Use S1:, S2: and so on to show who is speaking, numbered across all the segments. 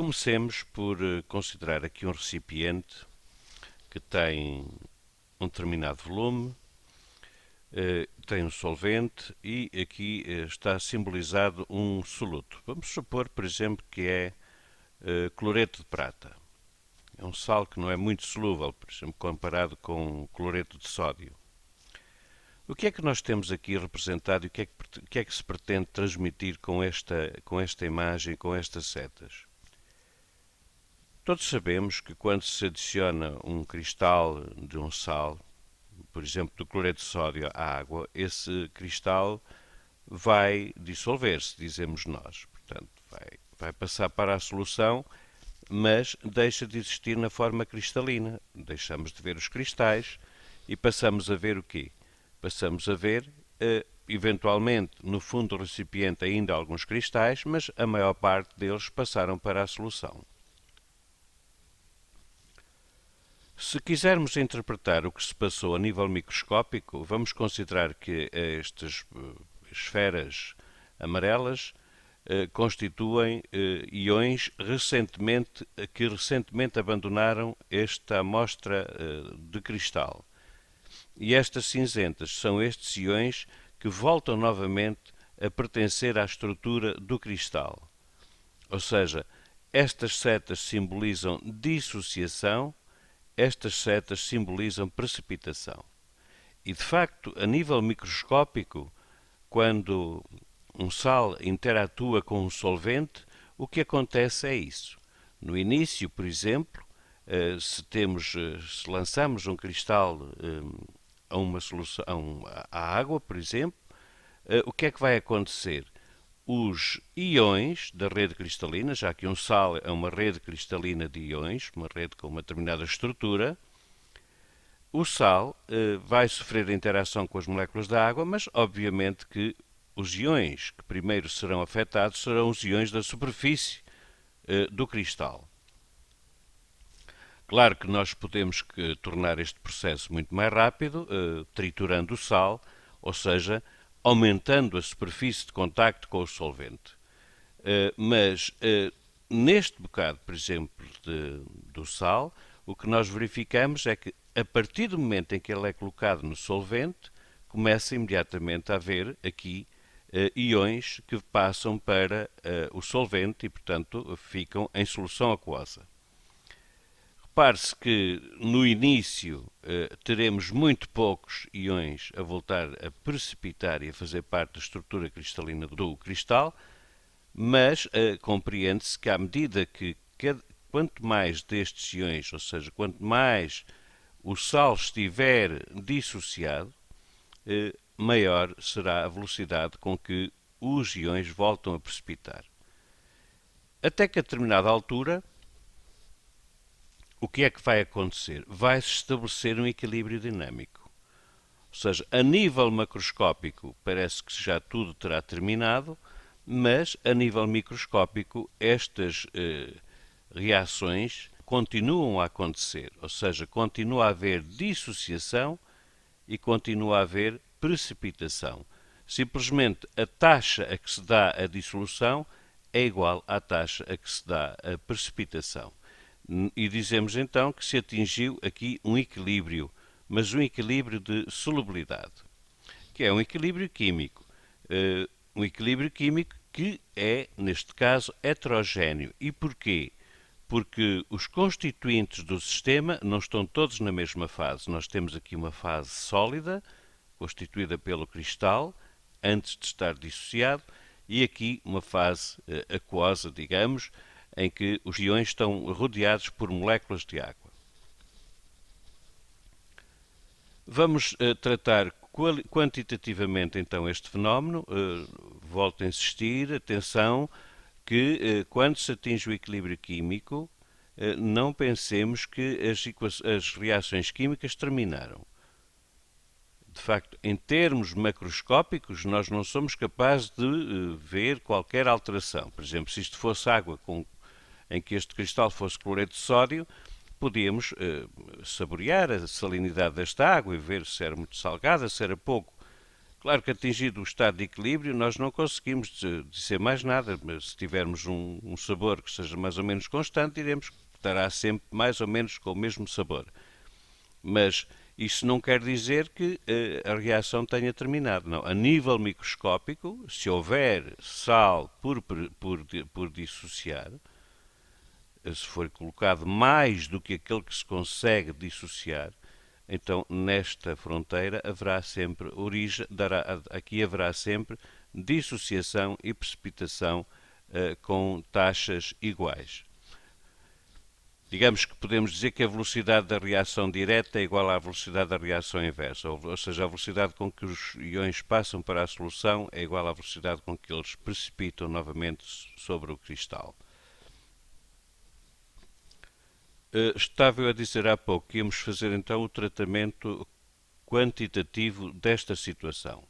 S1: Comecemos por considerar aqui um recipiente que tem um determinado volume, tem um solvente e aqui está simbolizado um soluto. Vamos supor, por exemplo, que é cloreto de prata. É um sal que não é muito solúvel, por exemplo, comparado com cloreto de sódio. O que é que nós temos aqui representado e o que é que se pretende transmitir com esta imagem, com estas setas? Todos sabemos que quando se adiciona um cristal de um sal, por exemplo, do cloreto de sódio à água, esse cristal vai dissolver-se, dizemos nós. Portanto, vai passar para a solução, mas deixa de existir na forma cristalina. Deixamos de ver os cristais e passamos a ver o quê? Passamos a ver, eventualmente, no fundo do recipiente ainda alguns cristais, mas a maior parte deles passaram para a solução. Se quisermos interpretar o que se passou a nível microscópico, vamos considerar que estas esferas amarelas constituem íons que recentemente abandonaram esta amostra de cristal. E estas cinzentas são estes íons que voltam novamente a pertencer à estrutura do cristal. Ou seja, estas setas simbolizam dissociação, estas setas simbolizam precipitação. E, de facto, a nível microscópico, quando um sal interatua com um solvente, o que acontece é isso. No início, por exemplo, se lançamos um cristal a uma solução, à água, por exemplo, o que é que vai acontecer? Os íons da rede cristalina, já que um sal é uma rede cristalina de íons, uma rede com uma determinada estrutura, o sal vai sofrer a interação com as moléculas da água, mas obviamente que os íons que primeiro serão afetados serão os íons da superfície do cristal. Claro que nós podemos tornar este processo muito mais rápido, triturando o sal, ou seja, aumentando a superfície de contacto com o solvente. Mas neste bocado, por exemplo, do sal, o que nós verificamos é que a partir do momento em que ele é colocado no solvente, começa imediatamente a haver aqui íons que passam para o solvente e, portanto, ficam em solução aquosa. Repare-se que no início teremos muito poucos íons a voltar a precipitar e a fazer parte da estrutura cristalina do cristal, mas compreende-se que à medida que quanto mais destes íons, ou seja, quanto mais o sal estiver dissociado, maior será a velocidade com que os íons voltam a precipitar. Até que a determinada altura, o que é que vai acontecer? Vai-se estabelecer um equilíbrio dinâmico. Ou seja, a nível macroscópico parece que já tudo terá terminado, mas a nível microscópico estas reações continuam a acontecer, ou seja, continua a haver dissociação e continua a haver precipitação. Simplesmente a taxa a que se dá a dissolução é igual à taxa a que se dá a precipitação. E dizemos então que se atingiu aqui um equilíbrio, mas um equilíbrio de solubilidade, que é um equilíbrio químico. Um equilíbrio químico que é, neste caso, heterogéneo. E porquê? Porque os constituintes do sistema não estão todos na mesma fase. Nós temos aqui uma fase sólida, constituída pelo cristal, antes de estar dissociado, e aqui uma fase aquosa, digamos, em que os íons estão rodeados por moléculas de água. Vamos tratar quantitativamente então este fenómeno. Volto a insistir, atenção, que quando se atinge o equilíbrio químico, não pensemos que as reações químicas terminaram. De facto, em termos macroscópicos, nós não somos capazes de ver qualquer alteração. Por exemplo, se isto fosse água em que este cristal fosse cloreto de sódio, podíamos saborear a salinidade desta água e ver se era muito salgada, se era pouco. Claro que atingido o estado de equilíbrio, nós não conseguimos dizer mais nada, mas se tivermos um sabor que seja mais ou menos constante, diremos que estará sempre mais ou menos com o mesmo sabor. Mas isso não quer dizer que a reação tenha terminado. Não. A nível microscópico, se houver sal por dissociar, se for colocado mais do que aquele que se consegue dissociar, então nesta fronteira haverá sempre aqui haverá sempre dissociação e precipitação com taxas iguais. Digamos que podemos dizer que a velocidade da reação direta é igual à velocidade da reação inversa, ou seja, a velocidade com que os íons passam para a solução é igual à velocidade com que eles precipitam novamente sobre o cristal. Estava eu a dizer há pouco que íamos fazer então o tratamento quantitativo desta situação.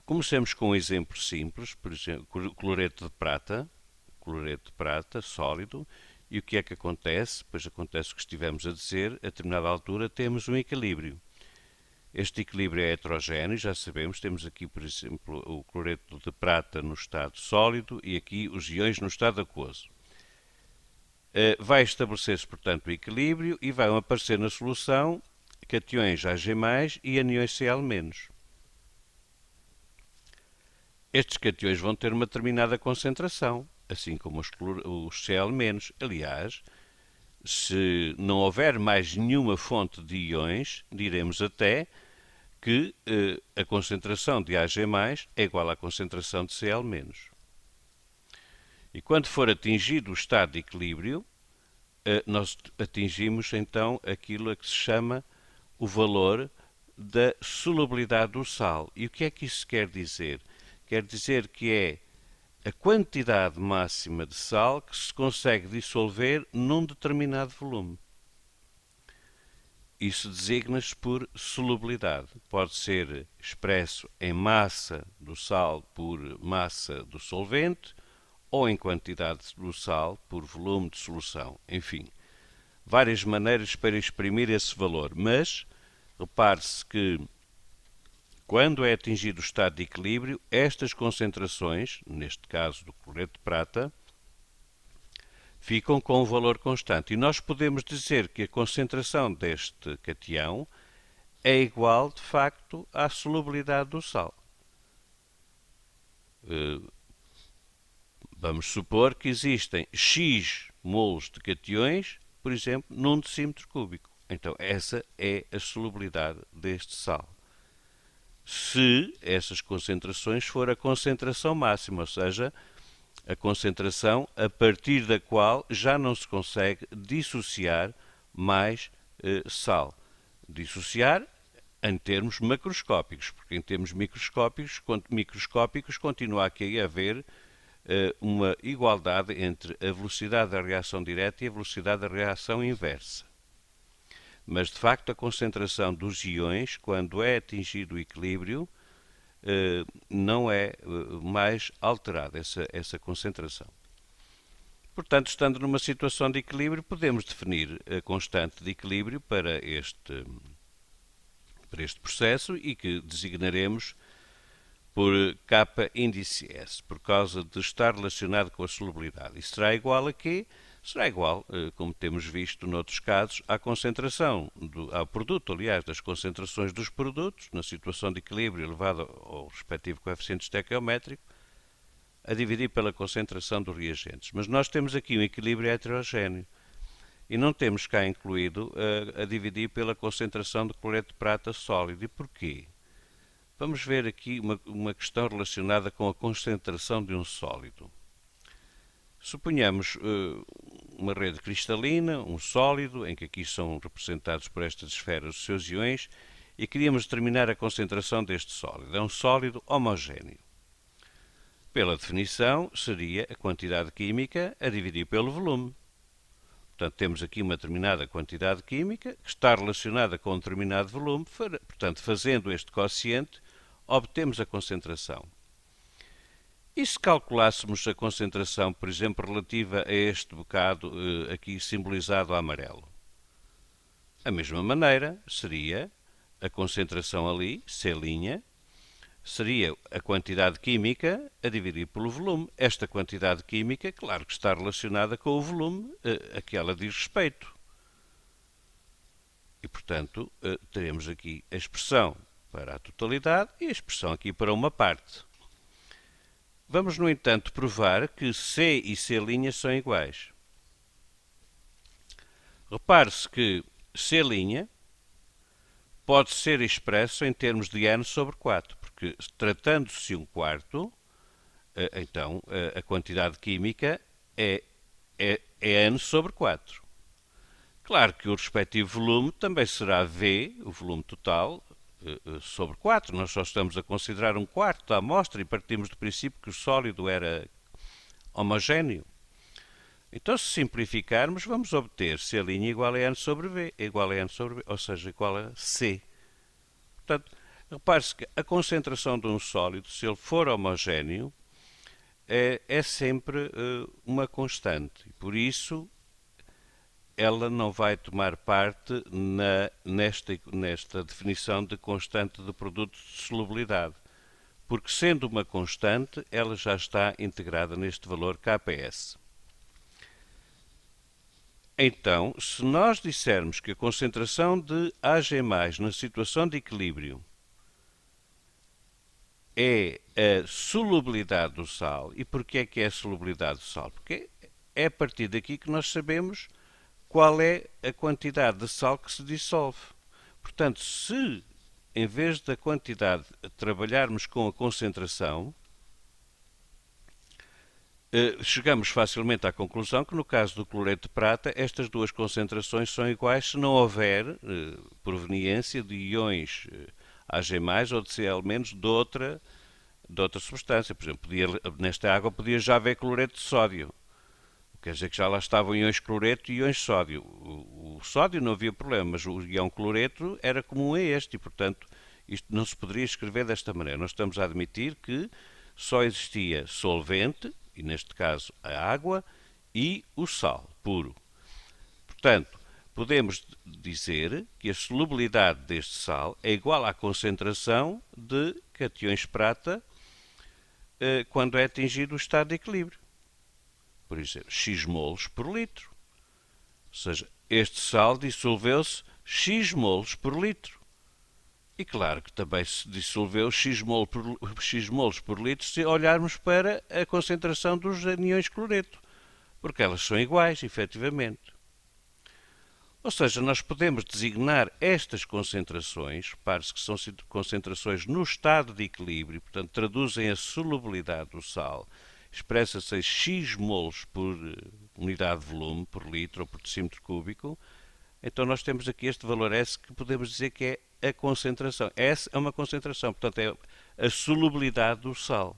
S1: Comecemos com um exemplo simples, por exemplo, cloreto de prata sólido, e o que é que acontece? Pois acontece o que estivemos a dizer, a determinada altura temos um equilíbrio. Este equilíbrio é heterogéneo, já sabemos, temos aqui, por exemplo, o cloreto de prata no estado sólido e aqui os íons no estado aquoso. Vai estabelecer-se, portanto, o equilíbrio e vão aparecer na solução cationes Ag+, e aniões Cl-. Estes cationes vão ter uma determinada concentração, assim como os Cl-. Aliás, se não houver mais nenhuma fonte de íons, diremos até que a concentração de Ag+ é igual à concentração de Cl-. E quando for atingido o estado de equilíbrio, nós atingimos então aquilo a que se chama o valor da solubilidade do sal. E o que é que isso quer dizer? Quer dizer que é a quantidade máxima de sal que se consegue dissolver num determinado volume. Isso designa-se por solubilidade. Pode ser expresso em massa do sal por massa do solvente ou em quantidade do sal por volume de solução. Enfim, várias maneiras para exprimir esse valor, mas repare-se que quando é atingido o estado de equilíbrio, estas concentrações, neste caso do cloreto de prata, ficam com um valor constante. E nós podemos dizer que a concentração deste cation é igual, de facto, à solubilidade do sal. Vamos supor que existem X mols de cationes, por exemplo, num decímetro cúbico. Então, essa é a solubilidade deste sal. Se essas concentrações for a concentração máxima, ou seja, a concentração a partir da qual já não se consegue dissociar mais sal. Dissociar em termos macroscópicos, porque em termos microscópicos continua aqui a haver uma igualdade entre a velocidade da reação direta e a velocidade da reação inversa. Mas, de facto, a concentração dos íons, quando é atingido o equilíbrio, não é mais alterada essa concentração. Portanto, estando numa situação de equilíbrio, podemos definir a constante de equilíbrio para este processo e que designaremos por K índice S, por causa de estar relacionado com a solubilidade. E será igual a quê? Será igual, como temos visto noutros casos, à concentração, ao produto, aliás, das concentrações dos produtos, na situação de equilíbrio elevado ao respectivo coeficiente estequiométrico, a dividir pela concentração dos reagentes. Mas nós temos aqui um equilíbrio heterogéneo e não temos cá incluído a dividir pela concentração de cloreto de prata sólido. E porquê? Vamos ver aqui uma questão relacionada com a concentração de um sólido. Suponhamos uma rede cristalina, um sólido, em que aqui são representados por estas esferas os seus íons, e queríamos determinar a concentração deste sólido. É um sólido homogéneo. Pela definição, seria a quantidade química a dividir pelo volume. Portanto, temos aqui uma determinada quantidade química que está relacionada com um determinado volume. Portanto, fazendo este quociente, obtemos a concentração. E se calculássemos a concentração, por exemplo, relativa a este bocado aqui simbolizado a amarelo? A mesma maneira seria a concentração ali, C', seria a quantidade química a dividir pelo volume. Esta quantidade química, claro que está relacionada com o volume a que ela diz respeito. E, portanto, teremos aqui a expressão para a totalidade e a expressão aqui para uma parte. Vamos, no entanto, provar que C e C' são iguais. Repare-se que C' pode ser expresso em termos de n sobre 4, porque tratando-se um quarto, então a quantidade química é n sobre 4. Claro que o respectivo volume também será V, o volume total, sobre 4. Nós só estamos a considerar um quarto da amostra e partimos do princípio que o sólido era homogéneo. Então, se simplificarmos, vamos obter C' igual a n sobre V, igual a n sobre V, ou seja, igual a C. Portanto, repare-se que a concentração de um sólido, se ele for homogéneo, é sempre uma constante. E por isso, ela não vai tomar parte nesta definição de constante de produto de solubilidade. Porque, sendo uma constante, ela já está integrada neste valor Ks. Então, se nós dissermos que a concentração de Ag+, na situação de equilíbrio, é a solubilidade do sal, e porquê é que é a solubilidade do sal? Porque é a partir daqui que nós sabemos qual é a quantidade de sal que se dissolve. Portanto, se em vez da quantidade trabalharmos com a concentração, chegamos facilmente à conclusão que no caso do cloreto de prata estas duas concentrações são iguais se não houver proveniência de íons Ag+, ou de Cl- de outra substância. Por exemplo, nesta água podia já haver cloreto de sódio. Quer dizer que já lá estavam íons cloreto e íons sódio. O sódio não havia problema, mas o íon cloreto era comum a este e, portanto, isto não se poderia escrever desta maneira. Nós estamos a admitir que só existia solvente, e neste caso a água, e o sal puro. Portanto, podemos dizer que a solubilidade deste sal é igual à concentração de cationes prata quando é atingido o estado de equilíbrio. Por exemplo, x molos por litro. Ou seja, este sal dissolveu-se x molos por litro. E claro que também se dissolveu x molos por litro se olharmos para a concentração dos aniões cloreto, porque elas são iguais, efetivamente. Ou seja, nós podemos designar estas concentrações, repare-se que são concentrações no estado de equilíbrio, portanto traduzem a solubilidade do sal, expressa-se em x molos por unidade de volume, por litro ou por decímetro cúbico. Então nós temos aqui este valor S que podemos dizer que é a concentração. S é uma concentração, portanto é a solubilidade do sal.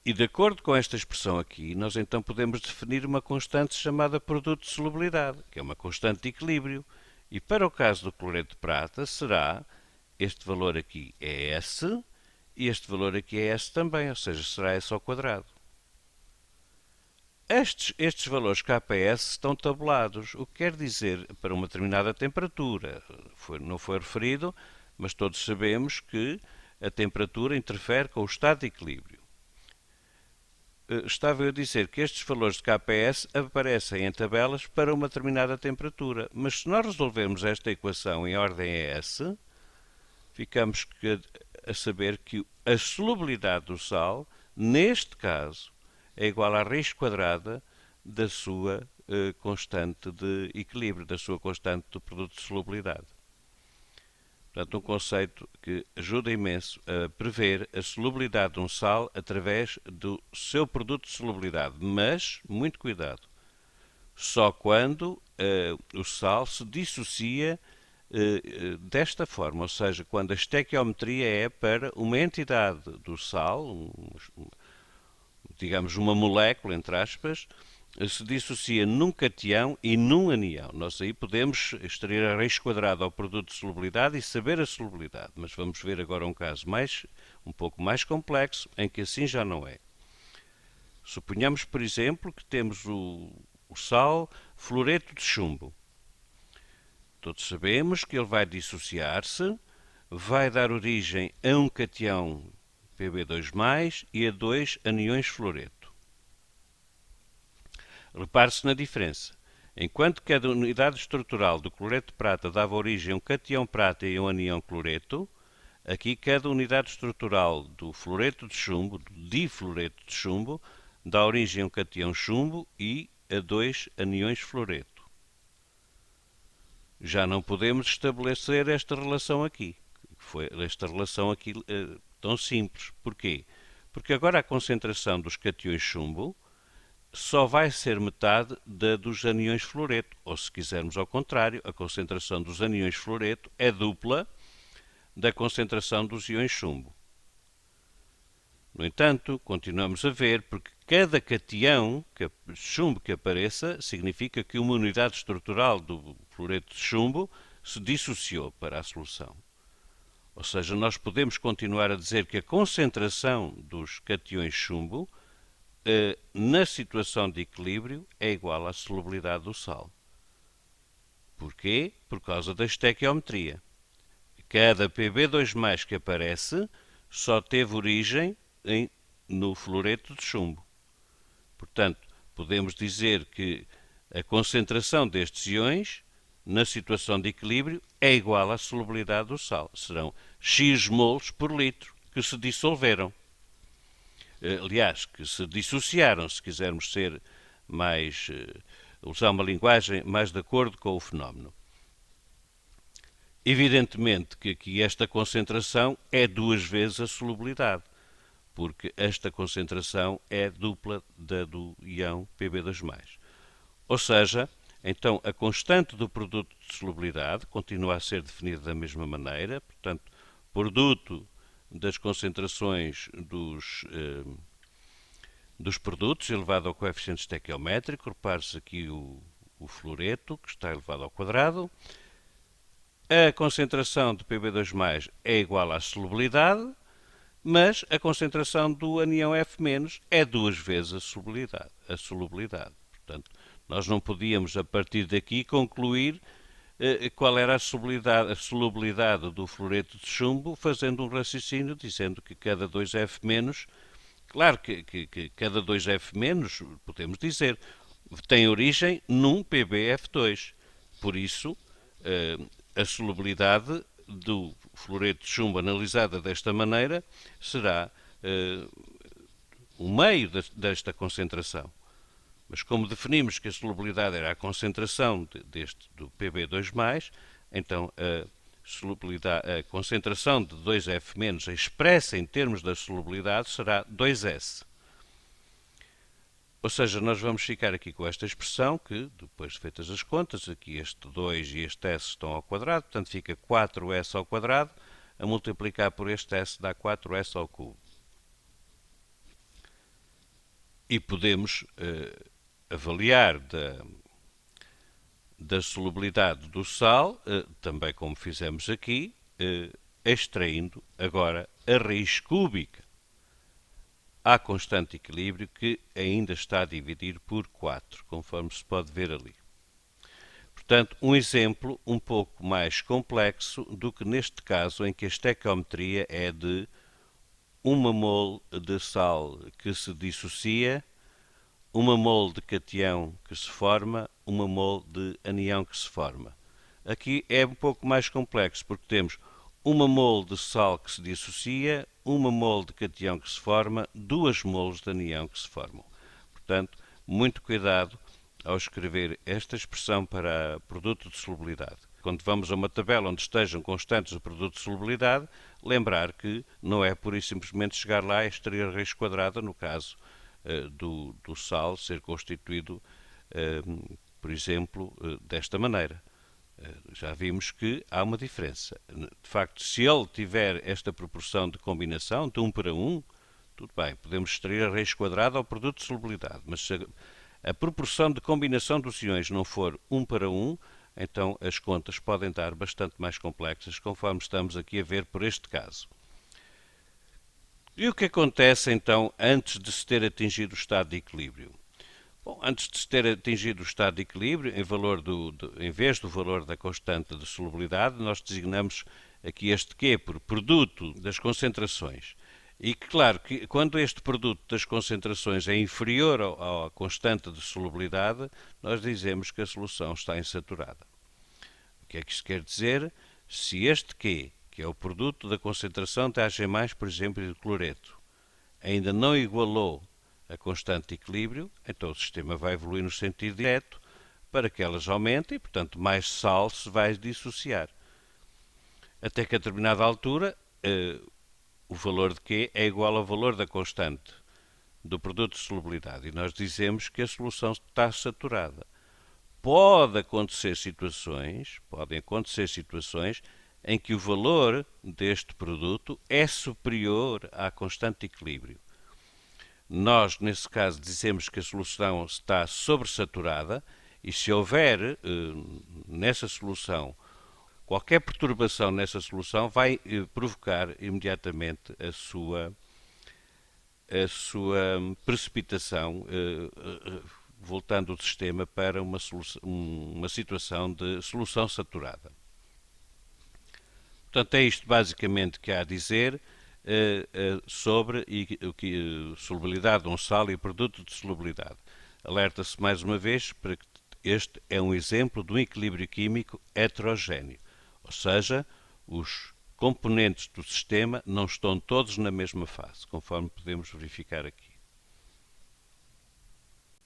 S1: E de acordo com esta expressão aqui, nós então podemos definir uma constante chamada produto de solubilidade, que é uma constante de equilíbrio. E para o caso do cloreto de prata será, este valor aqui é S, e este valor aqui é S também, ou seja, será S ao quadrado. Estes valores Ks estão tabulados, o que quer dizer para uma determinada temperatura. Não foi referido, mas todos sabemos que a temperatura interfere com o estado de equilíbrio. Estava eu a dizer que estes valores de Kps aparecem em tabelas para uma determinada temperatura, mas se nós resolvermos esta equação em ordem S, ficamos a saber que a solubilidade do sal, neste caso, é igual à raiz quadrada da sua constante de equilíbrio, da sua constante do produto de solubilidade. Portanto, um conceito que ajuda imenso a prever a solubilidade de um sal através do seu produto de solubilidade. Mas, muito cuidado, só quando o sal se dissocia desta forma, ou seja, quando a estequiometria é para uma entidade do sal, digamos uma molécula, entre aspas, se dissocia num cation e num anião. Nós aí podemos extrair a raiz quadrada ao produto de solubilidade e saber a solubilidade, mas vamos ver agora um caso um pouco mais complexo, em que assim já não é. Suponhamos, por exemplo, que temos o sal fluoreto de chumbo. Todos sabemos que ele vai dissociar-se vai dar origem a um cation Pb2+, e a 2 aniões fluoreto. Repare-se na diferença. Enquanto cada unidade estrutural do cloreto de prata dava origem a um cation prata e a um anião cloreto, aqui cada unidade estrutural do fluoreto de chumbo, do difluoreto de chumbo, dá origem a um cation chumbo e a 2 aniões fluoreto. Já não podemos estabelecer esta relação aqui. Tão simples. Porquê? Porque agora a concentração dos cations chumbo só vai ser metade da dos aniões fluoreto. Ou, se quisermos ao contrário, a concentração dos aniões fluoreto é dupla da concentração dos íons chumbo. No entanto, continuamos a ver, porque cada cation chumbo que apareça significa que uma unidade estrutural do fluoreto de chumbo se dissociou para a solução. Ou seja, nós podemos continuar a dizer que a concentração dos cations chumbo na situação de equilíbrio é igual à solubilidade do sal. Porquê? Por causa da estequiometria. Cada Pb2+ que aparece só teve origem no fluoreto de chumbo. Portanto, podemos dizer que a concentração destes íons na situação de equilíbrio é igual à solubilidade do sal. Serão X mols por litro que se dissolveram. Aliás, que se dissociaram, se quisermos ser mais, usar uma linguagem mais de acordo com o fenómeno. Evidentemente que aqui esta concentração é 2 vezes a solubilidade, porque esta concentração é dupla da do íon Pb2+. Ou seja, então a constante do produto de solubilidade continua a ser definida da mesma maneira, portanto, produto das concentrações dos produtos elevado ao coeficiente estequiométrico. Repare-se aqui o fluoreto, que está elevado ao quadrado. A concentração de Pb2+ é igual à solubilidade, mas a concentração do anião F- é 2 vezes a solubilidade. Portanto, nós não podíamos, a partir daqui, concluir qual era a solubilidade do fluoreto de chumbo, fazendo um raciocínio dizendo que cada 2F-, claro que cada 2F-, podemos dizer, tem origem num PbF2. Por isso, a solubilidade do fluoreto de chumbo analisada desta maneira será o meio desta concentração. Mas como definimos que a solubilidade era a concentração do Pb2+, então a concentração de 2F- expressa em termos da solubilidade será 2S. Ou seja, nós vamos ficar aqui com esta expressão que, depois de feitas as contas, aqui este 2 e este S estão ao quadrado, portanto fica 4S ao quadrado, a multiplicar por este S dá 4S ao cubo. E podemos avaliar da solubilidade do sal, também como fizemos aqui, extraindo agora a raiz cúbica à constante equilíbrio, que ainda está a dividir por 4, conforme se pode ver ali. Portanto, um exemplo um pouco mais complexo do que neste caso, em que a estequiometria é de 1 mol de sal que se dissocia, 1 mol de cation que se forma, 1 mol de anião que se forma. Aqui é um pouco mais complexo, porque temos 1 mol de sal que se dissocia, 1 mol de cation que se forma, 2 mols de anião que se formam. Portanto, muito cuidado ao escrever esta expressão para produto de solubilidade. Quando vamos a uma tabela onde estejam constantes o produto de solubilidade, lembrar que não é pura e simplesmente chegar lá e extrair a raiz quadrada, no caso do sal ser constituído, por exemplo, desta maneira. Já vimos que há uma diferença. De facto, se ele tiver esta proporção de combinação de 1 para 1, tudo bem, podemos extrair a raiz quadrada ao produto de solubilidade, mas se a proporção de combinação dos íons não for 1 para 1, então as contas podem dar bastante mais complexas, conforme estamos aqui a ver por este caso. E o que acontece então antes de se ter atingido o estado de equilíbrio? Bom, antes de se ter atingido o estado de equilíbrio, em vez do valor da constante de solubilidade, nós designamos aqui este Q por produto das concentrações. E que, claro, que quando este produto das concentrações é inferior à constante de solubilidade, nós dizemos que a solução está insaturada. O que é que isto quer dizer? Se este Q, que é o produto da concentração de Ag+, por exemplo, e de cloreto, ainda não igualou a constante de equilíbrio, então o sistema vai evoluir no sentido direto para que elas aumentem e, portanto, mais sal se vai dissociar. Até que a determinada altura, o valor de Q é igual ao valor da constante do produto de solubilidade e nós dizemos que a solução está saturada. Podem acontecer situações em que o valor deste produto é superior à constante de equilíbrio. Nós, nesse caso, dizemos que a solução está sobressaturada e se houver nessa solução qualquer perturbação nessa solução vai provocar imediatamente a sua precipitação, voltando o sistema para uma situação de solução saturada. Portanto, é isto basicamente que há a dizer sobre a solubilidade de um sal e o produto de solubilidade. Alerta-se mais uma vez para que este é um exemplo de um equilíbrio químico heterogéneo, ou seja, os componentes do sistema não estão todos na mesma fase, conforme podemos verificar aqui.